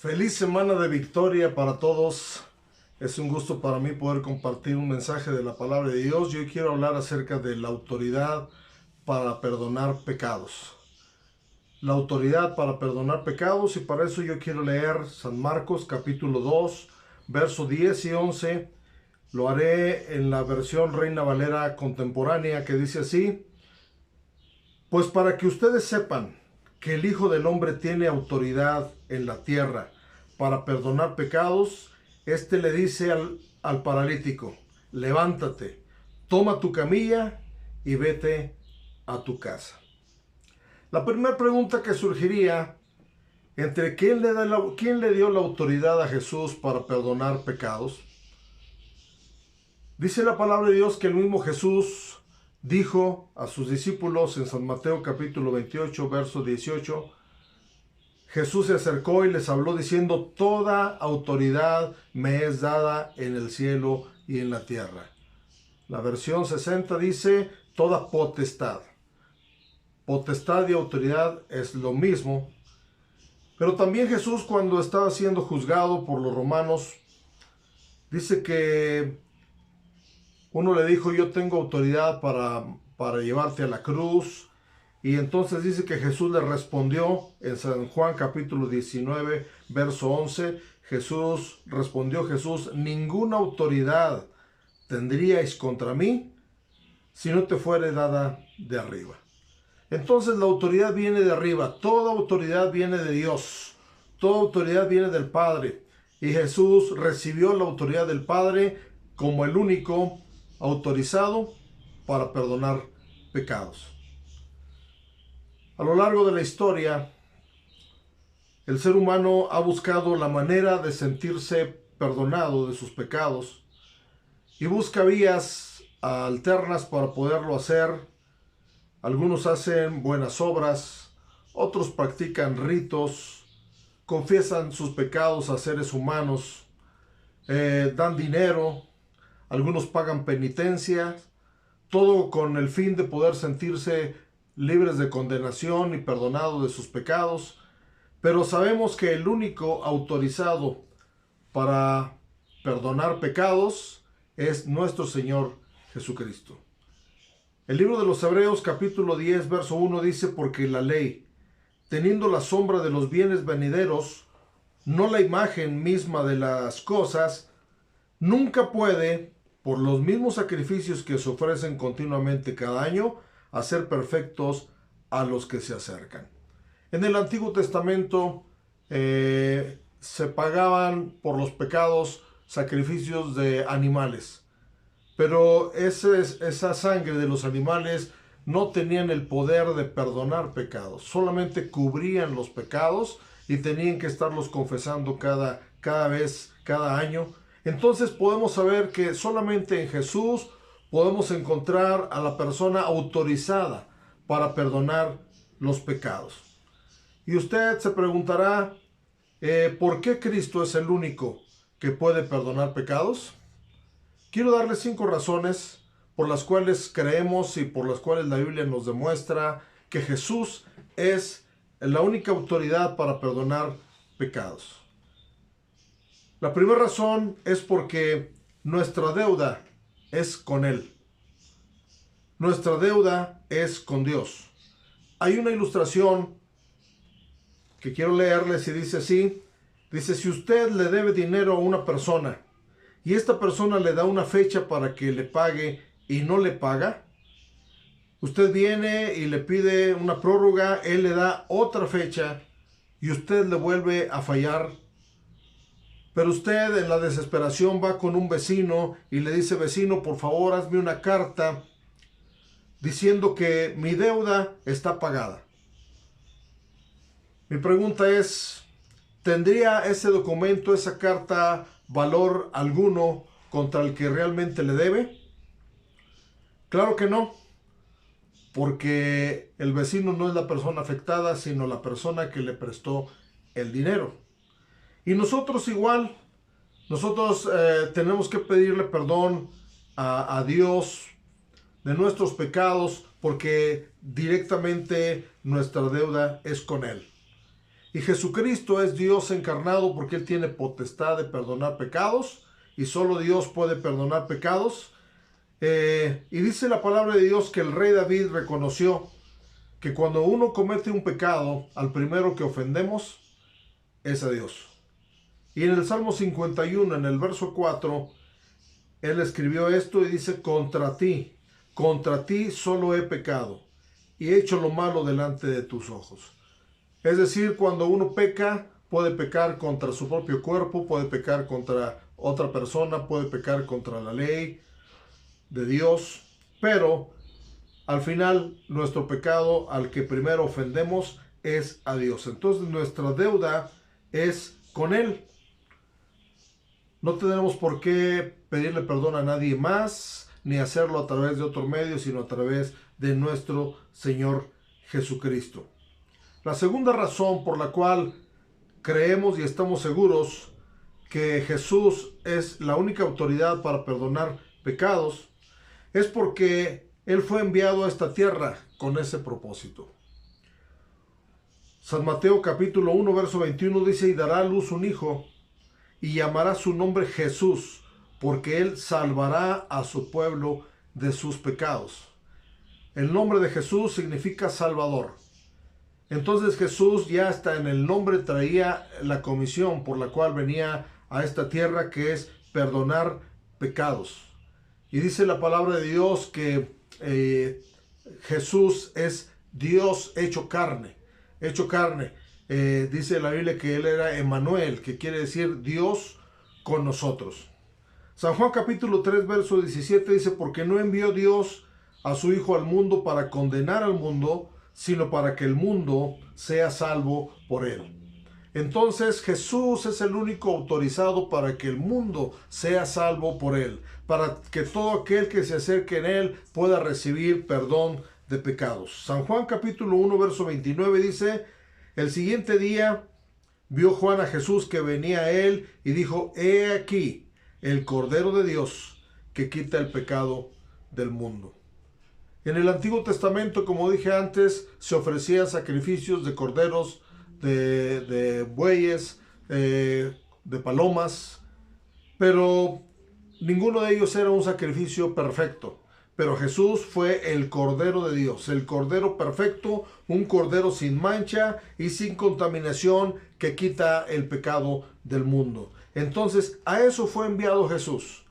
Feliz semana de victoria para todos. Es un gusto para mí poder compartir un mensaje de la palabra de Dios. Yo quiero hablar acerca de la autoridad para perdonar pecados. La autoridad para perdonar pecados, y para eso yo quiero leer San Marcos capítulo 2, versos 10 y 11. Lo haré en la versión Reina Valera contemporánea, que dice así: Pues para que ustedes sepan que el Hijo del Hombre tiene autoridad en la tierra para perdonar pecados, este le dice al paralítico: levántate, toma tu camilla y vete a tu casa. La primera pregunta que surgiría entre quién le dio la autoridad a Jesús para perdonar pecados. Dice la palabra de Dios que el mismo Jesús dijo a sus discípulos en San Mateo capítulo 28, verso 18, Jesús se acercó y les habló diciendo: toda autoridad me es dada en el cielo y en la tierra. La versión 60 dice: toda potestad. Potestad y autoridad es lo mismo. Pero también Jesús, cuando estaba siendo juzgado por los romanos, dice que uno le dijo: yo tengo autoridad para llevarte a la cruz. Y entonces dice que Jesús le respondió en San Juan capítulo 19, verso 11. Respondió Jesús: ninguna autoridad tendríais contra mí si no te fuere dada de arriba. Entonces la autoridad viene de arriba, toda autoridad viene de Dios, toda autoridad viene del Padre. Y Jesús recibió la autoridad del Padre como el único autorizado para perdonar pecados. A lo largo de la historia, el ser humano ha buscado la manera de sentirse perdonado de sus pecados y busca vías alternas para poderlo hacer. Algunos hacen buenas obras, otros practican ritos, confiesan sus pecados a seres humanos, dan dinero, algunos pagan penitencia, todo con el fin de poder sentirse libres de condenación y perdonados de sus pecados. Pero sabemos que el único autorizado para perdonar pecados es nuestro Señor Jesucristo. El libro de los Hebreos capítulo 10 verso 1 dice: porque la ley, teniendo la sombra de los bienes venideros, no la imagen misma de las cosas, nunca puede, por los mismos sacrificios que se ofrecen continuamente cada año, hacer perfectos a los que se acercan. En el Antiguo Testamento se pagaban por los pecados sacrificios de animales, pero esa sangre de los animales no tenían el poder de perdonar pecados, solamente cubrían los pecados y tenían que estarlos confesando cada año. Entonces podemos saber que solamente en Jesús podemos encontrar a la persona autorizada para perdonar los pecados. Y usted se preguntará, ¿por qué Cristo es el único que puede perdonar pecados? Quiero darle 5 razones por las cuales creemos y por las cuales la Biblia nos demuestra que Jesús es la única autoridad para perdonar pecados. La primera razón es porque nuestra deuda es con Él. Nuestra deuda es con Dios. Hay una ilustración que quiero leerles y dice así. Dice: si usted le debe dinero a una persona y esta persona le da una fecha para que le pague y no le paga, usted viene y le pide una prórroga, él le da otra fecha y usted le vuelve a fallar. Pero usted en la desesperación va con un vecino y le dice: vecino, por favor, hazme una carta diciendo que mi deuda está pagada. Mi pregunta es: ¿tendría ese documento, esa carta, valor alguno contra el que realmente le debe? Claro que no, porque el vecino no es la persona afectada, sino la persona que le prestó el dinero. Y nosotros igual, nosotros tenemos que pedirle perdón a Dios de nuestros pecados, porque directamente nuestra deuda es con Él. Y Jesucristo es Dios encarnado porque Él tiene potestad de perdonar pecados y solo Dios puede perdonar pecados. Y dice la palabra de Dios que el rey David reconoció que cuando uno comete un pecado, al primero que ofendemos es a Dios. Y en el Salmo 51, en el verso 4, él escribió esto y dice: contra ti solo he pecado y he hecho lo malo delante de tus ojos. Es decir, cuando uno peca, puede pecar contra su propio cuerpo, puede pecar contra otra persona, puede pecar contra la ley de Dios, pero al final nuestro pecado al que primero ofendemos es a Dios. Entonces nuestra deuda es con Él. No tenemos por qué pedirle perdón a nadie más, ni hacerlo a través de otro medio, sino a través de nuestro Señor Jesucristo. La segunda razón por la cual creemos y estamos seguros que Jesús es la única autoridad para perdonar pecados es porque Él fue enviado a esta tierra con ese propósito. San Mateo capítulo 1 verso 21 dice: y dará a luz un hijo y llamará su nombre Jesús, porque Él salvará a su pueblo de sus pecados. El nombre de Jesús significa Salvador. Entonces Jesús ya hasta en el nombre traía la comisión por la cual venía a esta tierra, que es perdonar pecados. Y dice la palabra de Dios que Jesús es Dios hecho carne. Hecho carne. Dice la Biblia que Él era Emmanuel, que quiere decir Dios con nosotros. San Juan capítulo 3 verso 17 dice: porque no envió Dios a su Hijo al mundo para condenar al mundo, sino para que el mundo sea salvo por Él. Entonces Jesús es el único autorizado para que el mundo sea salvo por Él, para que todo aquel que se acerque en Él pueda recibir perdón de pecados. San Juan capítulo 1 verso 29 dice: el siguiente día vio Juan a Jesús que venía a él y dijo: he aquí el Cordero de Dios que quita el pecado del mundo. En el Antiguo Testamento, como dije antes, se ofrecían sacrificios de corderos, de bueyes, de palomas, pero ninguno de ellos era un sacrificio perfecto. Pero Jesús fue el Cordero de Dios, el Cordero perfecto, un Cordero sin mancha y sin contaminación que quita el pecado del mundo. Entonces, a eso fue enviado Jesús.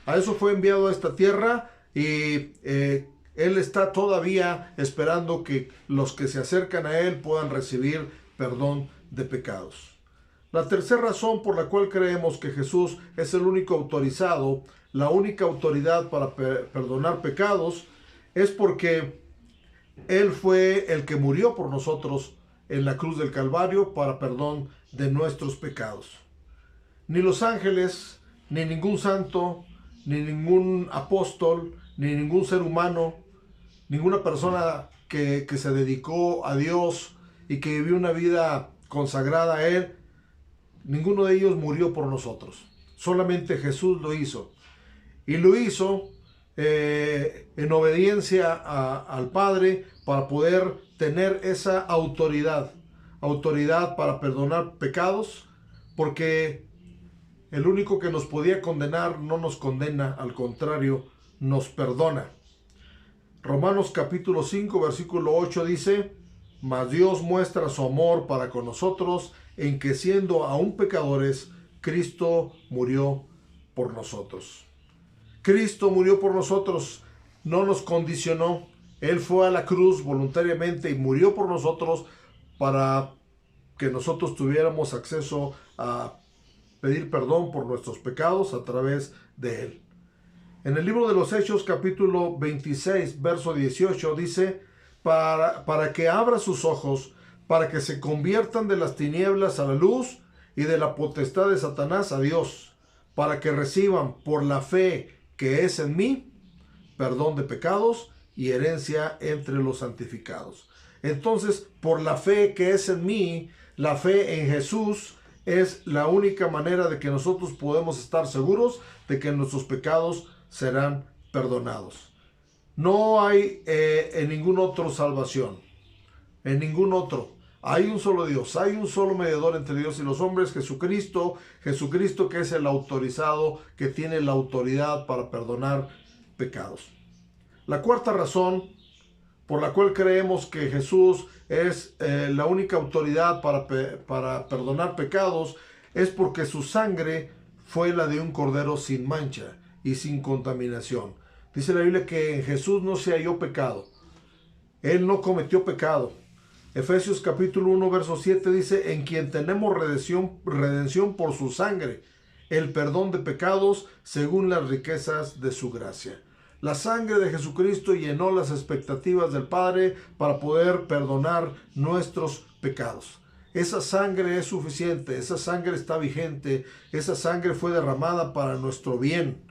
A eso fue enviado a esta tierra y Él está todavía esperando que los que se acercan a Él puedan recibir perdón de pecados. La tercera razón por la cual creemos que Jesús es el único autorizado, la única autoridad para perdonar pecados, es porque Él fue el que murió por nosotros en la cruz del Calvario para perdón de nuestros pecados. Ni los ángeles, ni ningún santo, ni ningún apóstol, ni ningún ser humano, ninguna persona que se dedicó a Dios y que vivió una vida consagrada a Él, ninguno de ellos murió por nosotros. Solamente Jesús lo hizo. Y lo hizo en obediencia al Padre para poder tener esa autoridad para perdonar pecados, porque el único que nos podía condenar no nos condena, al contrario, nos perdona. Romanos capítulo 5 versículo 8 dice: mas Dios muestra su amor para con nosotros en que siendo aún pecadores, Cristo murió por nosotros. Cristo murió por nosotros, no nos condicionó. Él fue a la cruz voluntariamente y murió por nosotros para que nosotros tuviéramos acceso a pedir perdón por nuestros pecados a través de Él. En el libro de los Hechos, capítulo 26, verso 18, dice: para que abra sus ojos, para que se conviertan de las tinieblas a la luz y de la potestad de Satanás a Dios, para que reciban por la fe que es en mí, perdón de pecados y herencia entre los santificados. Entonces, por la fe que es en mí, la fe en Jesús es la única manera de que nosotros podemos estar seguros de que nuestros pecados serán perdonados. No hay en ningún otro salvación, en ningún otro. Hay un solo Dios, hay un solo mediador entre Dios y los hombres, Jesucristo, Jesucristo que es el autorizado, que tiene la autoridad para perdonar pecados. La cuarta razón por la cual creemos que Jesús es la única autoridad para perdonar pecados es porque su sangre fue la de un cordero sin mancha y sin contaminación. Dice la Biblia que en Jesús no se halló pecado. Él no cometió pecado. Efesios capítulo 1, verso 7 dice, en quien tenemos redención por su sangre, el perdón de pecados según las riquezas de su gracia. La sangre de Jesucristo llenó las expectativas del Padre para poder perdonar nuestros pecados. Esa sangre es suficiente, esa sangre está vigente, esa sangre fue derramada para nuestro bien.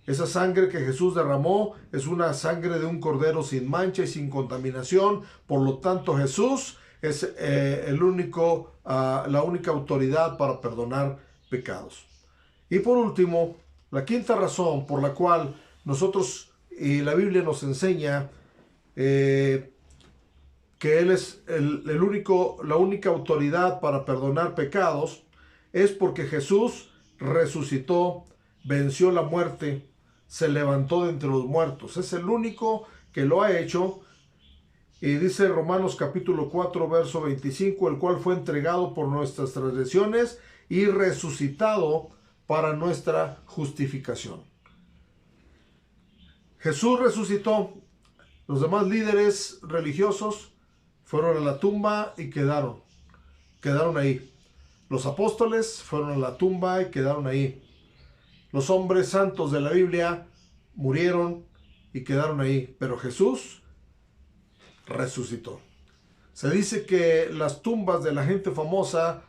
Esa sangre que Jesús derramó es una sangre de un cordero sin mancha y sin contaminación. Por lo tanto, Jesús es la única autoridad para perdonar pecados. Y por último, la quinta razón por la cual nosotros y la Biblia nos enseña que Él es la única autoridad para perdonar pecados es porque Jesús resucitó, venció la muerte, se levantó de entre los muertos. Es el único que lo ha hecho. Y dice Romanos capítulo 4, verso 25, el cual fue entregado por nuestras transgresiones y resucitado para nuestra justificación. Jesús resucitó. Los demás líderes religiosos fueron a la tumba y quedaron ahí. Los apóstoles fueron a la tumba y quedaron ahí. Los hombres santos de la Biblia murieron y quedaron ahí, pero Jesús resucitó. Se dice que las tumbas de la gente famosa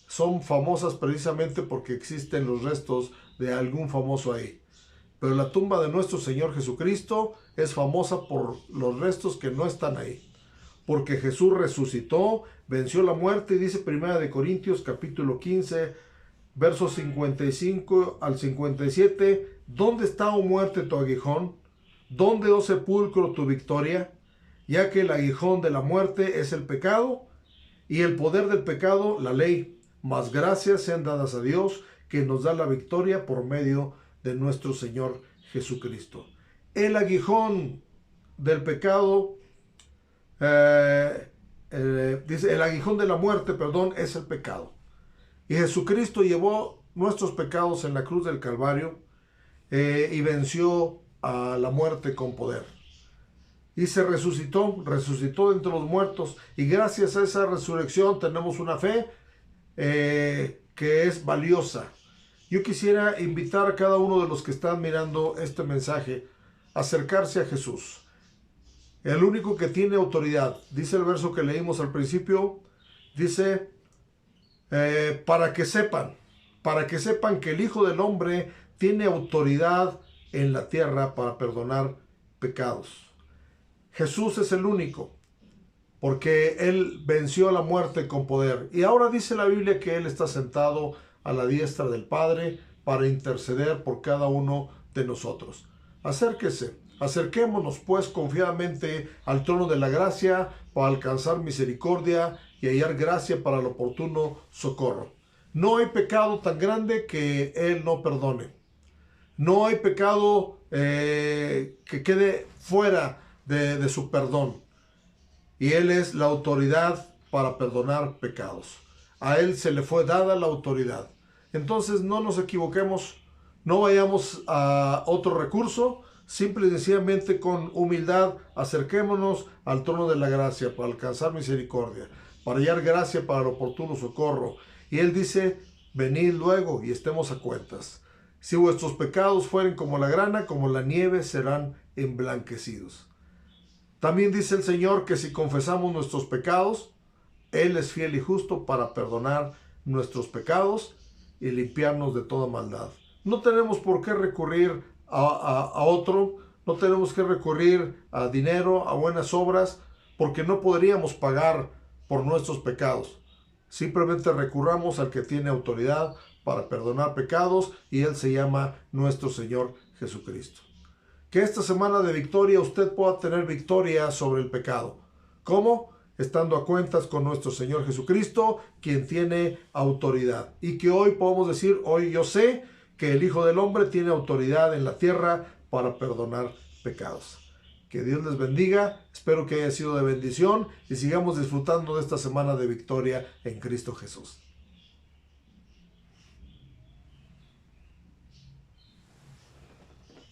son famosas precisamente porque existen los restos de algún famoso ahí. Pero la tumba de nuestro Señor Jesucristo es famosa por los restos que no están ahí. Porque Jesús resucitó, venció la muerte, y dice 1 Corintios capítulo 15, versos 55 al 57, ¿dónde está, oh muerte, tu aguijón? ¿Dónde, oh sepulcro, tu victoria? Ya que el aguijón de la muerte es el pecado, y el poder del pecado, la ley. Mas gracias sean dadas a Dios, que nos da la victoria por medio de nuestro Señor Jesucristo. El aguijón del pecado, dice, el aguijón de la muerte, es el pecado. Y Jesucristo llevó nuestros pecados en la cruz del Calvario y venció a la muerte con poder. Y se resucitó entre los muertos. Y gracias a esa resurrección tenemos una fe que es valiosa. Yo quisiera invitar a cada uno de los que están mirando este mensaje a acercarse a Jesús. El único que tiene autoridad. Dice el verso que leímos al principio, dice... para que sepan que el Hijo del Hombre tiene autoridad en la tierra para perdonar pecados. Jesús es el único, porque Él venció la muerte con poder. Y ahora dice la Biblia que Él está sentado a la diestra del Padre para interceder por cada uno de nosotros. Acerquémonos pues confiadamente al trono de la gracia para alcanzar misericordia y hallar gracia para el oportuno socorro. No hay pecado tan grande que Él no perdone. No hay pecado que quede fuera de su perdón. Y Él es la autoridad para perdonar pecados. A Él se le fue dada la autoridad. Entonces no nos equivoquemos, no vayamos a otro recurso. Simple y sencillamente con humildad acerquémonos al trono de la gracia para alcanzar misericordia, para hallar gracia para el oportuno socorro. Y Él dice, venid luego y estemos a cuentas. Si vuestros pecados fueren como la grana, como la nieve, serán emblanquecidos. También dice el Señor que si confesamos nuestros pecados, Él es fiel y justo para perdonar nuestros pecados y limpiarnos de toda maldad. No tenemos por qué recurrir a otro, no tenemos que recurrir a dinero, a buenas obras, porque no podríamos pagar por nuestros pecados. Simplemente recurramos al que tiene autoridad para perdonar pecados, y Él se llama nuestro Señor Jesucristo. Que esta semana de victoria usted pueda tener victoria sobre el pecado. ¿Cómo? estando a cuentas con nuestro Señor Jesucristo, quien tiene autoridad. Y que hoy podemos decir, hoy yo sé que el Hijo del Hombre tiene autoridad en la tierra para perdonar pecados. Que Dios les bendiga, espero que haya sido de bendición y sigamos disfrutando de esta semana de victoria en Cristo Jesús.